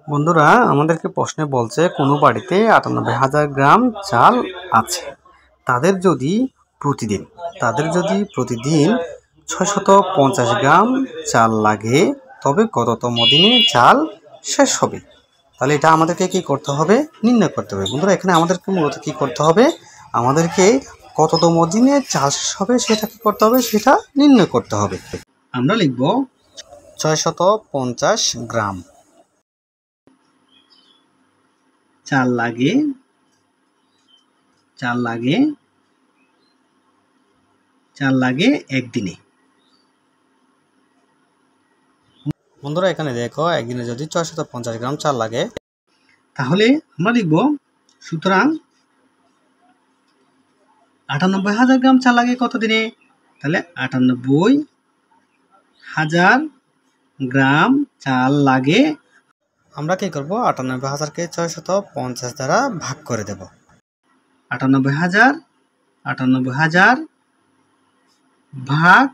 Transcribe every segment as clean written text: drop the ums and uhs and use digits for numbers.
বন্ধুরা আমাদেরকে প্রশ্নে বলছে কোনো বাড়িতে ৯৮,০০০ গ্রাম চাল আছে। তাদের যদি প্রতিদিন প্রতিদিন ৬৫০ গ্রাম চাল লাগে, তবে কততম দিনে চাল শেষ হবে? তাহলে এটা আমাদেরকে কি করতে হবে? নির্ণয় করতে হবে। বন্ধুরা এখানে আমাদেরকে মূলত কি করতে হবে? আমাদেরকে কততম দিনে চাল শেষ হবে সেটা কি করতে হবে? সেটা নির্ণয় করতে হবে। আমরা লিখব ৬৫০ গ্রাম চাল লাগে একদিনে। বন্ধুরা এখানে দেখো, একদিনে যদি ৬৫০ গ্রাম চাল লাগে, তাহলে আমরা লিখব সুতরাং ৯৮,০০০ গ্রাম চাল লাগে কত দিনে? তাহলে ৯৮,০০০ গ্রাম চাল লাগে। আমরা কি করব? ৯৮,০০০কে ৬৫০ দ্বারা ভাগ করে দেব। ৯৮,০০০ ভাগ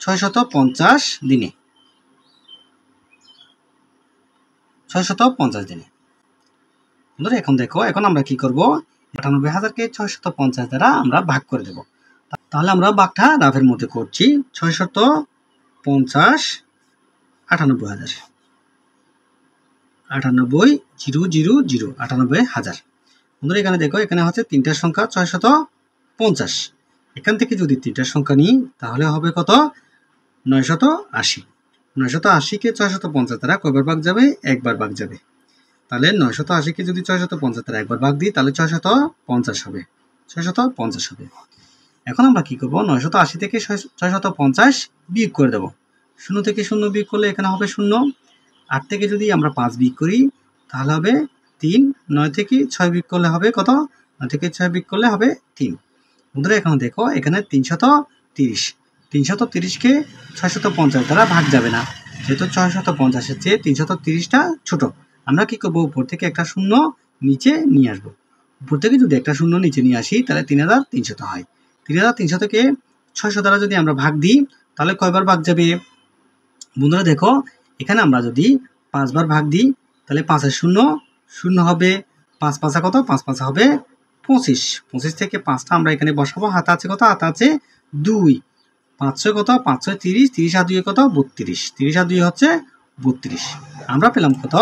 ৬৫০ দিনে। ৬৫০ দিনে। বন্ধুরা এখন দেখো, এখন আমরা কি করব? ৯৮,০০০কে ৬৫০ দ্বারা আমরা ভাগ করে দেব। তাহলে আমরা ভাগটা রাফের মধ্যে করছি। ৬৫০ ৯৮,০০০ ৯৮,০০০ বন্ধুরা এখানে দেখো, এখানে হচ্ছে তিনটার সংখ্যা ৬৫০। এখান থেকে যদি তিনটার সংখ্যা নিই তাহলে হবে কত? ৯৮০। ৯৮০কে ৬৫০ দ্বারা কয়বার ভাগ যাবে? একবার ভাগ যাবে। তাহলে ৯৮০কে যদি ৬৫০ দ্বারা একবার ভাগ দিই তাহলে ৬৫০ হবে। ৬৫০ হবে। এখন আমরা কি করব? ৯৮০ থেকে ৬৫০ বিয়োগ করে দেব। ০ থেকে ০ বিয়োগ করলে এখানে হবে ০। ৮ থেকে যদি আমরা ৫ বিয়োগ করি তাহলে হবে ৩। ৯ থেকে ৬ বিয়োগ করলে হবে কত? ৯ থেকে ৬ বিয়োগ করলে হবে ৩। বন্ধুরা এখন দেখো, এখানে ৩৩০। ৩৩০কে ৬৫০ দ্বারা ভাগ যাবে না, যেহেতু ৬৫০-এর চেয়ে ৩৩০টা ছোট। আমরা কি করব? উপর থেকে একটা শূন্য নিচে নিয়ে আসবো। উপর থেকে যদি একটা শূন্য নিচে নিয়ে আসি তাহলে ৩৩০০ হয়। ৩৩০০ থেকে ৬০০ দ্বারা যদি আমরা ভাগ দিই তাহলে কয়বার ভাগ যাবে? বন্ধুরা দেখো, এখানে আমরা যদি ৫ বার ভাগ দিই তাহলে ৫-এর ০ হবে। ৫ ৫ কত? ৫ ৫ হবে ২৫। ২৫ থেকে ৫টা আমরা এখানে বসাবো। হাতে আছে কত? হাতে আছে ২। ৫০০ কত? ৫০০ ৩০। ৩০ আর ২ কত? ৩২। ৩০ আর ২ হচ্ছে ৩২। আমরা পেলাম কত?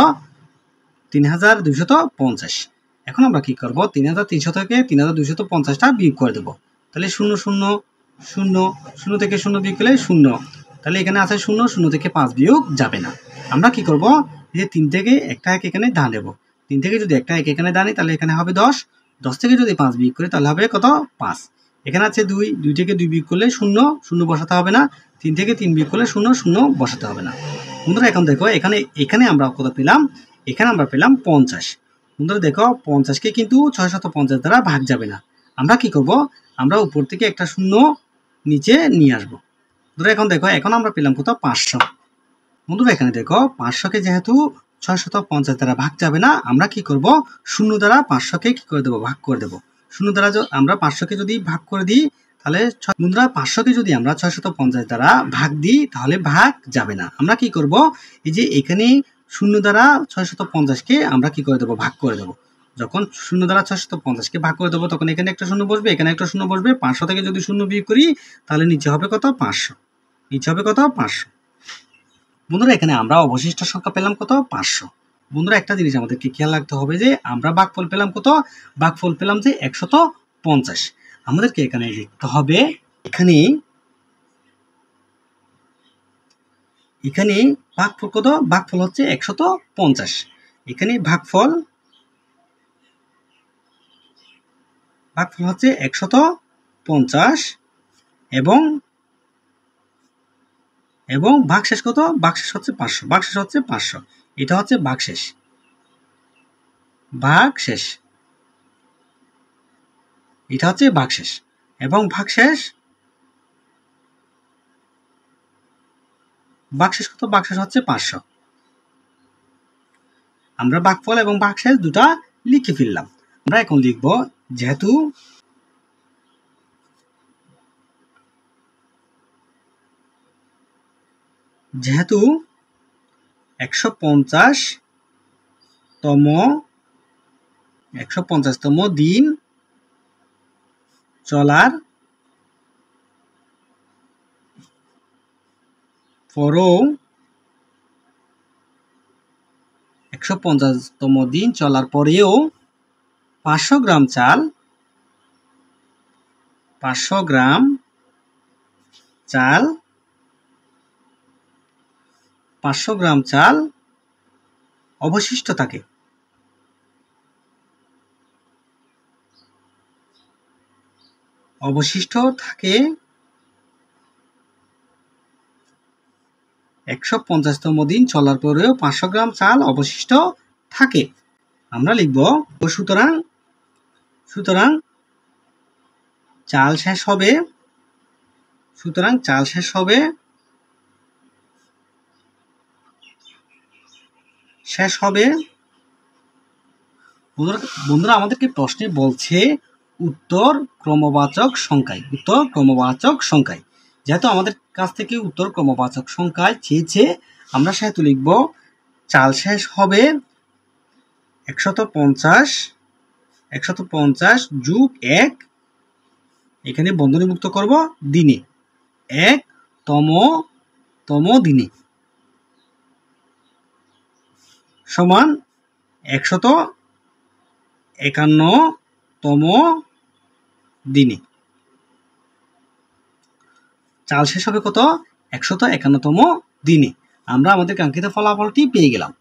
৩,২৫০। এখন আমরা কি করব? ৩,৩০০ থেকে ৩,২৫০টা বিয়োগ করে দেব। তাহলে ০ ০ ০ ০ থেকে ০ বিয়োগ করলে ০। তাহলে এখানে আছে ০। ০ থেকে ৫ বিয়োগ যাবে না। আমরা কি করব? এই যে ৩ থেকে একটা ১ এখানে দাঁ দেব। ৩ থেকে যদি একটা ১ এখানে দাঁড়ি তাহলে এখানে হবে ১০। ১০ থেকে যদি ৫ বিয়োগ করি তাহলে হবে কত? ৫। এখানে আছে ২। ২ থেকে ২ বিয়োগ করলে ০। ০ বসাতে হবে না। ৩ থেকে ৩ বিয়োগ করলে ০ ০ বসাতে হবে না। বন্ধুরা এখন দেখো, এখানে আমরা কত পেলাম? এখানে আমরা পেলাম ৫০। বন্ধুরা দেখো, ৫০কে কিন্তু ৬৫০ দ্বারা ভাগ যাবে না। আমরা কি করব? আমরা উপর থেকে একটা শূন্য নিচে নিয়ে আসবো। বন্ধুরা এখন দেখো, এখন আমরা পেলাম কত? ৫০০। বন্ধুরা এখানে দেখো, ৫০০কে যেহেতু ৬৫০ দ্বারা ভাগ যাবে না, আমরা কি করব? ০ দ্বারা ৫০০কে কি করে দেবো? ভাগ করে দেবো। ০ দ্বারা আমরা ৫০০কে যদি ভাগ করে দিই তাহলে বন্ধুরা ৫০০কে যদি আমরা ৬৫০ দ্বারা ভাগ দিই তাহলে ভাগ যাবে না। আমরা কি করব? এই যে এখানে ০ দ্বারা ৬৫০কে আমরা কি করে দেবো? ভাগ করে দেবো। যখন ০ দ্বারা ৬৫০কে ভাগ করে দেবো তখন এখানে একটা ০ বসবে, এখানে একটা ০ বসবে। ৫০০ থেকে যদি ০ বিয়োগ করি তাহলে নিচে হবে কত? ৫০০। নিচে হবে কত? ৫০০। বন্ধুরা এখানে আমরা অবশিষ্ট সংখ্যা পেলাম কত? ৫০০। বন্ধুরা একটা জিনিস আমাদেরকে খেয়াল রাখতে হবে যে আমরা ভাগফল পেলাম কত? ভাগফল পেলাম যে ১৫০। আমাদেরকে এখানে লিখতে হবে, এখানে ভাগফল কত? ভাগফল হচ্ছে ১৫০। এখানে ভাগফল হচ্ছে ১৫০ এবং ভাগশেষ কত? ভাগশেষ হচ্ছে ৫০০। ভাগশেষ হচ্ছে ৫০০। এটা হচ্ছে ভাগশেষ। এটা হচ্ছে ভাগশেষ এবং ভাগশেষ কত? ভাগশেষ হচ্ছে ৫০০। আমরা ভাগফল এবং ভাগশেষ দুটা লিখে ফেললাম। আমরা এখন লিখব, যেহেতু ১৫০ 150তম দিন চলার পরও 150তম দিন চলার পরেও 500 গ্রাম চাল 500 গ্রাম চাল 500 গ্রাম চাল অবশিষ্ট থাকে। অবশিষ্ট থাকে 150তম দিন চলার পরেও 500 গ্রাম চাল অবশিষ্ট থাকে। আমরা লিখব সুতরাং চাল শেষ হবে বন্ধুরা আমাদেরকে প্রশ্নে বলছে উত্তর ক্রমবাচক সংখ্যায়। যেহেতু আমাদের কাছ থেকে উত্তর ক্রমবাচক সংখ্যায় চেয়েছে, আমরা সেহেতু লিখব চাল শেষ হবে 150 যোগ 1, এখানে বন্ধনীমুক্ত করব দিনে, 1তম দিনে সমান 151তম দিনে। চাল শেষ হবে কত? 151তম দিনে। আমরা আমাদের কাঙ্ক্ষিত ফলাফলটি পেয়ে গেলাম।